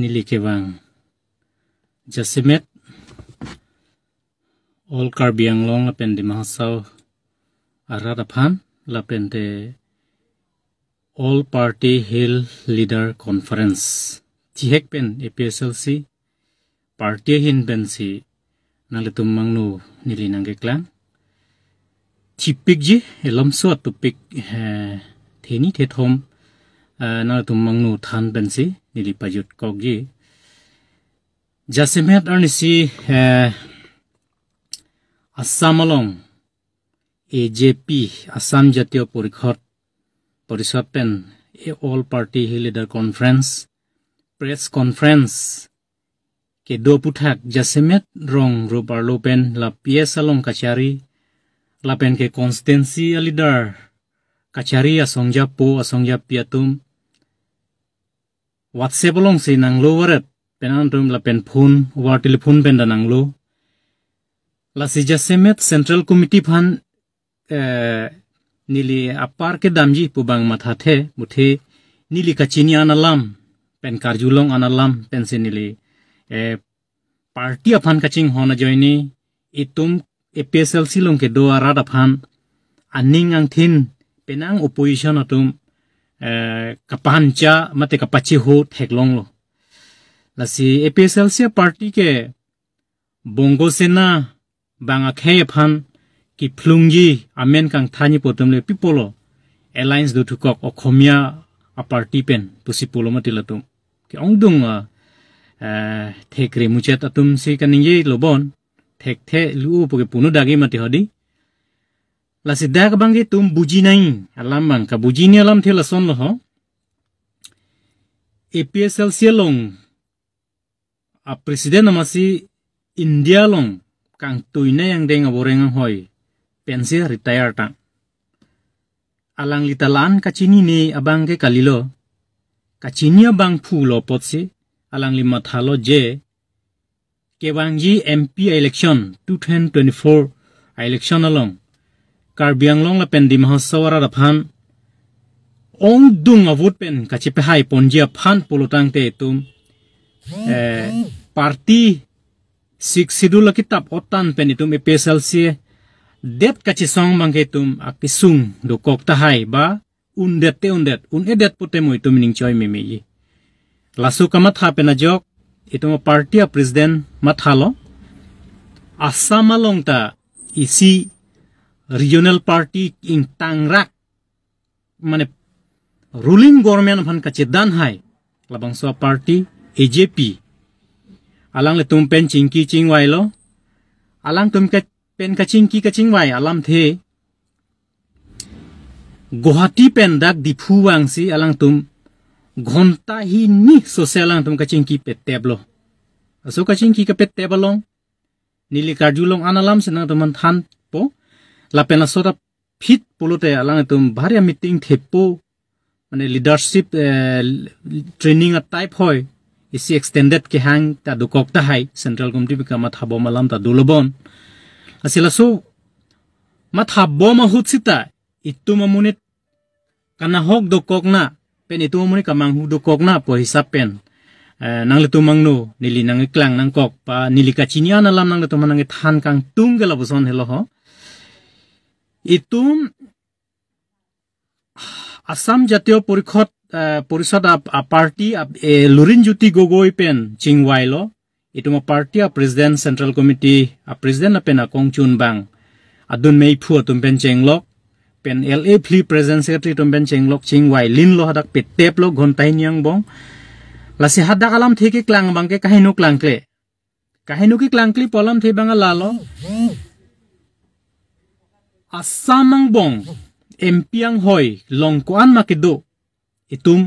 nili kewang Jasimet all Karbi Anglong lapen di Mahasau Aradapan lapen de All Party Hill Leader Conference Tihek pen APSLC Party hin pen si nalitum mangnu nili nanggeklang Tipik ji elam suat tupik theni thethom nalitum mangnu than pen si nili pajut kogji Jasimet arnisi Assam along AJP Assam Jatiyo Porishod pen All Party Hill Leader Conference Press Conference ke do puthak Jasimet rong robarlo pen la PS along kachari la pen ke constituency leader kachari asongja po asongja piatum WhatsApp along si nanglo waret penantum la pen phone war telephone pen da nanglo la si Jasimet Central Committee phan nili apar ke damji pubang mathathe muthe nili kachini analam pen karjulong analam pen se nili party aphan kaching hona joini itum APSLC long ke do arad aphan aning ang thin penang opposition atum kapancha mate kapachi ho theklong lo la si APSLC party ke bongo sena banga khe aphan ki phlungji amen kang thani potumle pipolo alliance do thukok okhomia a party pen pusipolo matilatum ki ongdung thekre muchet atum se kaninge lobon thek the lu poke punu dagi mati hodi la sidak bangi tum buji nai alam bang ka buji ni alam thela son lo ho APSL sialong a president amasi India long kang tuina yang deng aboreng hoi pensia retire ta alang litalan kachini ni abang ke kalilo kachini abang phulo potsi alang lima thalo je kewangji MP election 2024 election along Karbi Anglong la pen di Mahasawara raphan ong dung avut pen kachipe hai ponjia phan polotang te tum party sik sidul kitab otan pen itum APSLC det kachisong mangketum akisung do kokta hai ba undet unedet potemo itum ning choi memi lasu kamat ha penajok itum party a president mathalo Assam along ta isi regional party in Tangrak mane ruling government phan kachedan hai labang so party AJP alang le tum pen chingki chingwai lo alang tum ke pen kachingki kachingwai alam the Guwahati pen dak diphu wangsi alang tum ghonta hi ni social alang tum kachingki peteblo aso kachingki ka petebalong nili karjulong analam senang teman than po la pen asota fit polote alang tum bharia meeting thepo mane leadership training a type hoy isi extended ke hang ta dukok ta hai central committee ka mathabo malam ta dulobon asila so mathabo mahutsita itumamune kana hok dukok na pen itumamune kamang hu dukok na po hisap pen nang letumang no nili nang iklang nang kok pa nili kachinia na lam nang letumang nang than kang tunggala buson helo ho itum Assam Jatiyo Porishod a party Lurin Jyoti Gogoi pen chingwai lo itum a party a president central committee a president a pen a kongchun bang adun mei phu tum pen chenglok pen LA phli president secretary tum pen chenglok chingwai lin lo hadak pe tep lo ghontai niang bong lasi hadak alam theke klang bang ke kahinu ki klangkli polam the bang la lo Assamang bong empiang hoi longkoan makido itum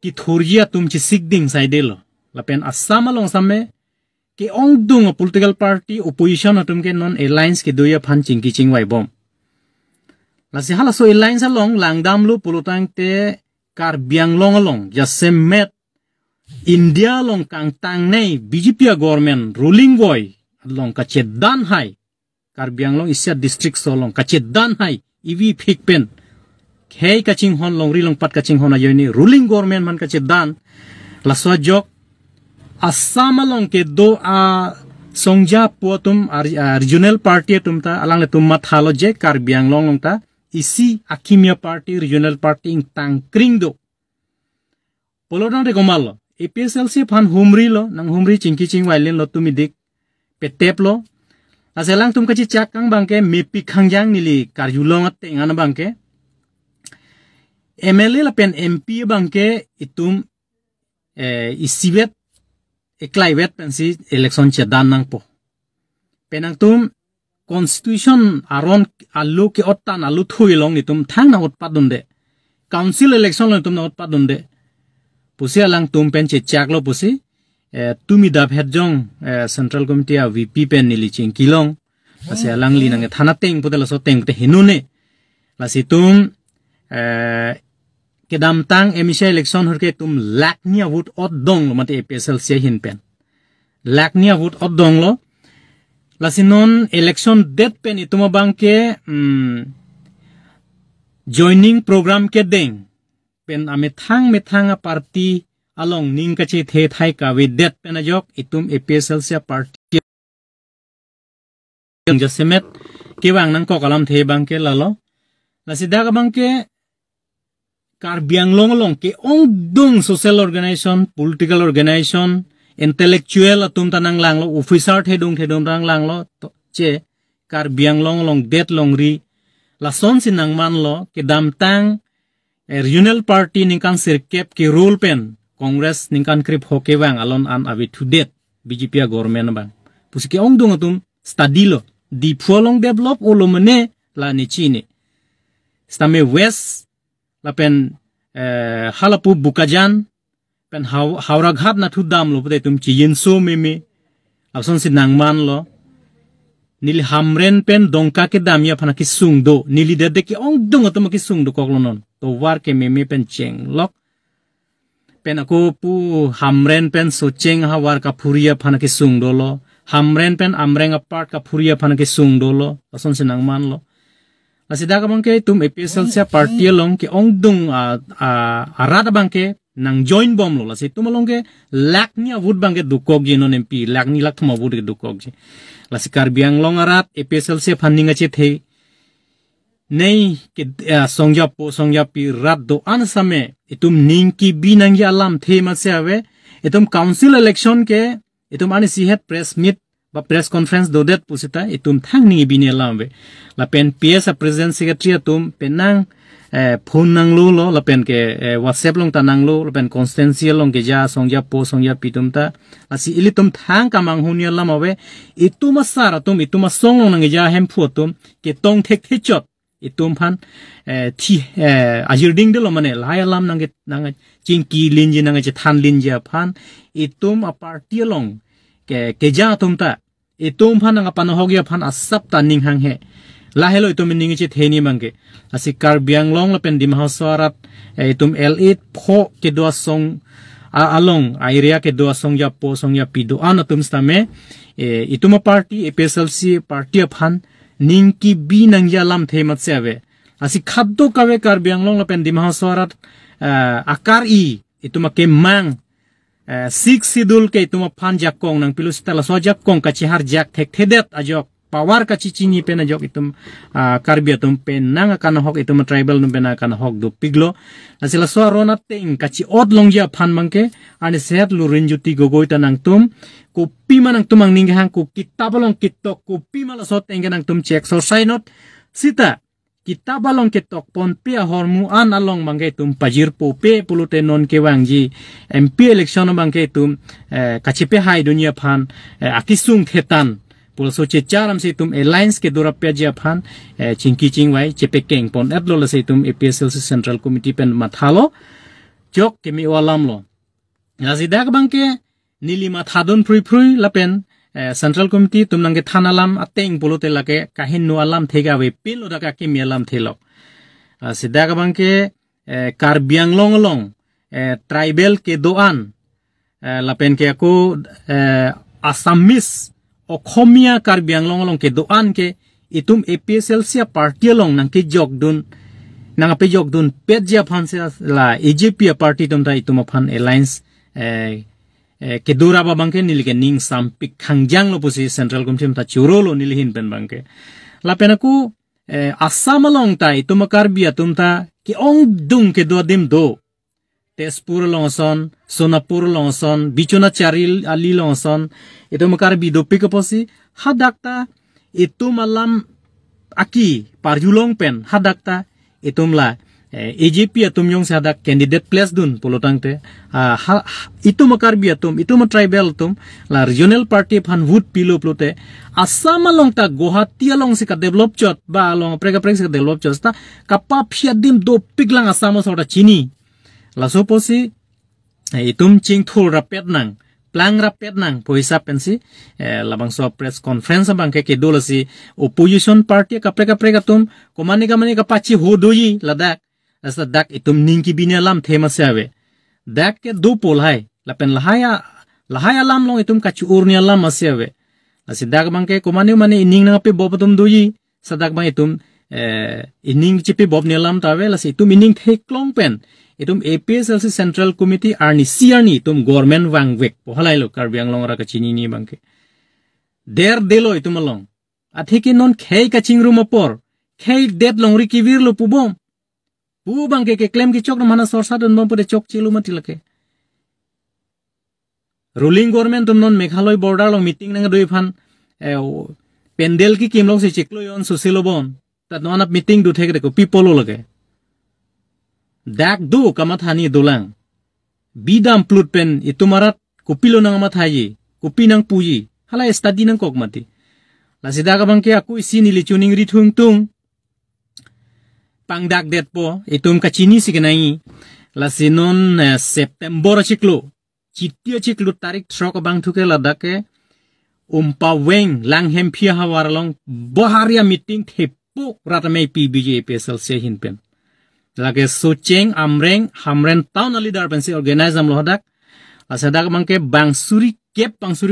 ki thorjia tum chi sigding saidelo lapen Assam along samme ke ongdung a political party opposition atum ke non alliance ke doya phan chingki chingwai bom lasi hala so alliance along langdam lu polutang te Karbi Anglong along Jasimet India long kang tang nei BJP government ruling boy along kachedan hai Karbi Anglong isya district solong kachedan hai iwi phikpen khei kaching hon long ri long pat kaching hon ayoni ruling government man kachedan laswa jok Assam along ke do songja po tum regional party tum ta alang le tum mathalo je Karbi Anglong long ta isi Akimia party regional party ing tangkring do polodang de gomalo APSLC phan humri lo nang humri chingki ching wailin lo tumi dik petep lo aselang tum kachi chakang bangke mepi khangjang nili karjulong at ngana bangke MLA la pen MP bangke itum isibet eklaiwet pensi election chedan nang po penang tum constitution aron alu ke otan alu thuilong ni tum thang na utpadun de council election lo tum na utpadun de pusi alang tum pen che chak lo pusi tumi da bhedjong central committee a VP pen nili ching kilong ase alang li nang thana teng podela so teng te hinune la si tum kedam tang emisha election horke tum laknia vote od dong lo mate APSL se hin pen laknia vote od dong lo lasinon election date pen ituma bangke joining program ke deng pen amethang a party along ning kachi the thai ka with date pen ajok itum APSL se party jasemet kiwang nang ko kalam the bangke lalo lasida ka bangke Karbi Anglong long ke ong dung social organization, political organization, intellectual atum tanang lang lo, officer thedung tanang lang lo, che Karbi Anglong long det long ri, lason sinang man lo ke damtang regional party ningkan sirkep ke rule pen, Congress ningkan krip hoke wang alon an avi to det, BJP government bang. Pusi ke ong dung atum study lo, di long develop ulo mene la ni chini. Stame west lapen halapu bukajan pen hauraghat na thudam lo pade tum chi yinso meme abson si nangman lo nili hamren pen dongka ke damya phana ki sungdo nili de ki ong dong to ki sungdo koklonon to war ke meme pen cheng lok pen ako pu hamren pen so cheng ha war ka phuria phana ki sungdo lo hamren pen amreng apart ka phuria phana ki sungdo lo abson si nangman lo asida ka bangke tum APSL sia party long ke ong dung arada bangke nang join bom lo lasi tum long ke laknia wood bangke dukok ji non MP lakni lak thma wood ke dukok ji lasi Karbi Anglong arat APSL sia funding ache the nei ke songja pi rat do an same itum ning ki binang ya alam the ma se ave itum council election ke itum ani si het press meet ba press conference do det pusita itum thang ni bini lambe la pen PS president secretary atum penang phone nang lo la pen ke WhatsApp long tanang lo la pen constantial long ke ja songja pitum ta asi ilitum thang kamang hunia lamawe ituma sara tum ituma song long nang ja hem phu tum ke tong thek thechot itum phan thi ajirding de lo mane lai alam nang chingki linji nang che than linja phan itum a party long ke ja tum ta itum phan nga panohogya phan asap ta ning hang he lahelo itum ning chi theni mangke asi Karbi Anglong la pen dimha swarat itum L8 pho ke do song along area ke do song ya pi do an atum stame itum party APSLC party phan ning ki bi nang ya lam themat seve asi khaddo kawe Karbi Anglong la pen dimha swarat akar i itum ke mang 6 sidul ke ituma phan jakong nang pilus tala so jakong ka chihar jak thek thedet ajok power ka chichini pen ajok itum Karbi atum pen nang kan hok itum tribal num pen kan hok do piglo asila so rona teng ka chi od longja phan mangke ani set lu rinjuti gogoi tanang tum kopi manang tumang ning hang ku kitabalong kitok kopi mala so teng nang tum check so not sita kita balong ketok pon pe hormu an along mangke tum pajir pope pulute non ke wangji MP election mangke tum kachipe hai dunia phan akisung thetan pulso che charam se tum alliance ke dura pe ja phan chingki chingwai chepe keng pon atlo se tum APSL central committee pen mathalo jok ke mi walam lo yazida bangke nili mathadon frui lapen central committee tum nangge thanalam ateng polote lake kahin no alam thega we pilo daka ke mialam thelo sida ka bangke Karbi Anglong long tribal ke doan lapen ke aku Assamese Okhomia Karbi Anglong long ke doan ke itum APSL sia party long nang ke jogdun nang pe jogdun petja phan la AJP party tum ta itum phan alliance kedura ba bangke nilike ning sampik khangjang lo posi central committee ta churo lo nilihin pen bangke lapen aku asam long ta itumakar bia tumta ki ong dung ke do dim do Tezpur longson Sonapur longson Bichona Charil Ali longson itumakar bi do pikaposi hadakta itu malam aki parjulong pen hadakta itumla AJP atum yung sadak candidate place dun polotang te itu makar bi atum itu ma tribal tum la regional party phan vote pilo plote asama long ta Guwahati along se ka develop chot ba long prega prega se develop chot ta kapap dim do piglang asama sota chini la soposi itum ching thul rapet nang plang rapet nang poisa pensi labang so press conference bang ke dolasi opposition party ka prega tum komani ka pachi hodoi ladak asa dak itum ningki binalam thema sawe dak ke do pol hai lapen lahaya lam long itum ka chuurnia lam asawe asi dak bang ke komani mane ining na pe bobatum doi sadak bang itum ining chipi bob nilam tawe lasi itum ining theklong pen itum APSLC Central Committee arni siarni itum government wangwek pohalai lo Karbi Anglong ra kachini ni bangke der delo itum along athiki non khei kaching room por khei det long ri kivir lo pubom pu bangke ke claim ki chok na mana sorsa don bom pore chok chilu mati lake ruling government tum non Meghalaya border long meeting nang doi phan pendel ki kim long se cheklo yon susilobon tat non ap meeting du thek ko people lo lage dak do kamathani dolang bidam plut pen itumarat kupilo nang mathayi kupi nang puji hala study nang kokmati lasida ka bangke aku isini lichuning rithung tung pangdak det po itum kachini signai lasinon September chiklo chitia chiklo tarik trok bang thuke ladake umpa weng langhem phia hawaralong boharia meeting thepo ratame PBJ PSL se hinpen lage Socheng Amreng Hamren town leader pensi organize am lohadak asadak mangke bangsuri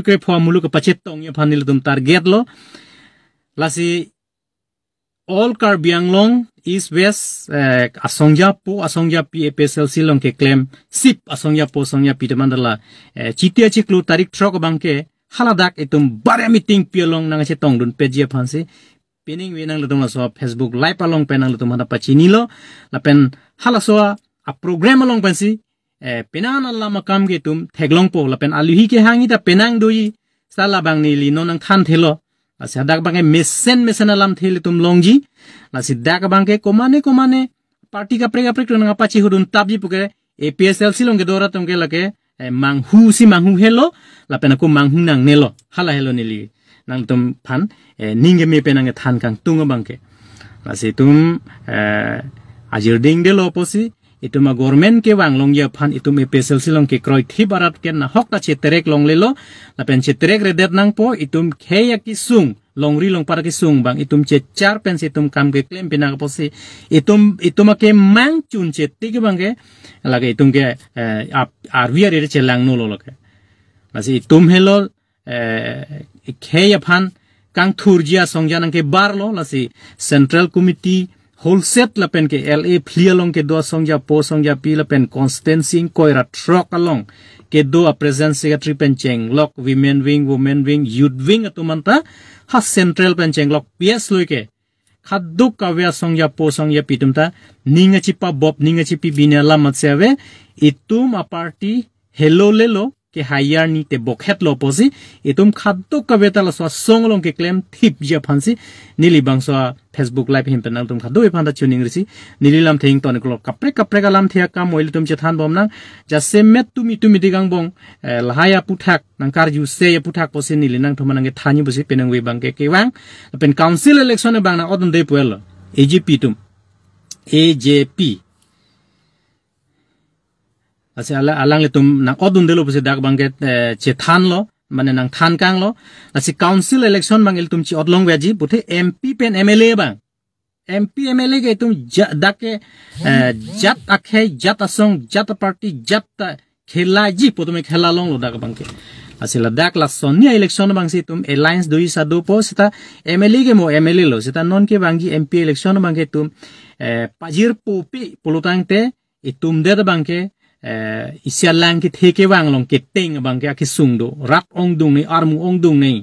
ke formulu ke pachet tong ye phanil tum target lo lasi all Karbi Anglong East West asongja pi APSL silong ke claim sip asongja pi temandala chitia chiklu tarik trok bangke haladak itum bare meeting pialong nang che tong dun pejia phansi pening wenang lutum la so Facebook live along penang lutum hada pachini lo la pen hala so a program along pensi penan alla makam ge tum theglong po la pen aluhi ke hangi ta penang doi sala bang ni li nonang than thelo asadak bang mesen alam theli tum longji la sidak bang ke komane party ka prega nang pachi hudun tabji puke APSL silong ge dora tum ge lake manghu helo la pen aku manghu nang nelo hala helo nili nang tum phan ninge me penang than kang tunga bangke lasi tum ajir ding de lo posi ituma government ke wanglong ya phan itum APSL silong ke kroi thi barat ken na hok ta cheterek long lelo la pen cheterek redet nang po itum kheya ki sung longri long para ki sung bang itum che char pen itum kam ke claim pinang posi ituma ke mang chun che tik bangke lage itum ke arvia re che lang no lo lake lasi itum helo kheya phan kang thurjia songjanang ke barlo lasi Central Committee whole set lapen ke LA phlialong ke do songja pi lapen constancing koira truck along ke do a present secretary pencheng lok women wing youth wing atumanta ha central pencheng lok PS loike khaddu kawya songja pi tumta ninga chipa bob ninga chipi binala matsewe itum a party hello lelo ke hayar ni te bokhet lo posi itum khaddo kaveta la so songlong ke claim thip ja phansi nili bangso Facebook live him penang tum khaddo e phanda tuning risi nili lam thing ton ko kapre ka lam thia ka moil tum che than bom nang ja semet tumi digang bong lahaya puthak nang kar ju se puthak posi nili nang thoma nang thani busi penang we bang ke wang pen council election bang na odon de puel AJP tum AJP ase alang le tum nang odun delo buse dak bangket che than lo mane nang than kang lo ase council election bangel tum chi odlong waji buthe MP pen MLA bang MP MLA ke tum dak ke jat akhe jat asong jat party jat khela ji potome khela long lo dak bangke ase la dak la sonia election bang si tum alliance doi sa do po sita MLA ke mo MLA lo sita non ke bangi MP election bangke tum pajir popi polutang te itum de bangke isya lang ki theke wang long ke teng bang ke aki sungdo rak ong dung nei armu ong dung nei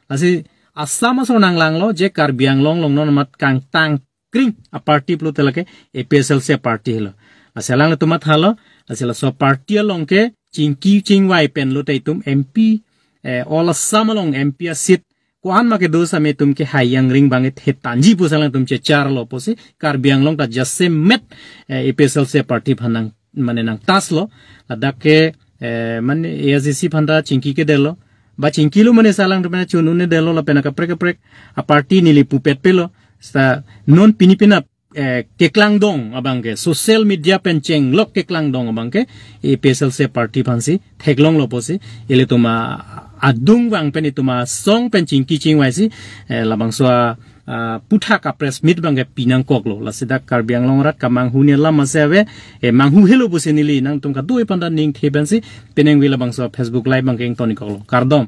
lasi asama so nang lang lo je Karbi Anglong long non mat kang tang kring a party plo telake APSL se party helo asalang le tumat halo asila so party long ke chingki chingwai pen lo tai tum MP all asama long MP a sit kuan ma ke dosa me tum ke hayang ring banget he tanji pusalang tum che char lo posi Karbi Anglong ta jasse met APSL se party phanang mane nang tas lo adak ke mane ASC phanda chingki ke delo ba chingki lo mane salang tum chunu ne delo la pena ka prek a party nili pupet pelo sta non pinipina keklang dong abangke social media penceng lok keklang dong abangke APSL se party phansi theklong lo posi ele tuma adung wang pen ituma song pencing kicing waisi labang soa putha ka press meet bangke pinang koklo lasida Karbi Anglong rat kamang hunia lama sewe manghu helo busenili nang tum ka dui panda ning thebensi peneng wi labang soa Facebook live bangke toni koklo kardom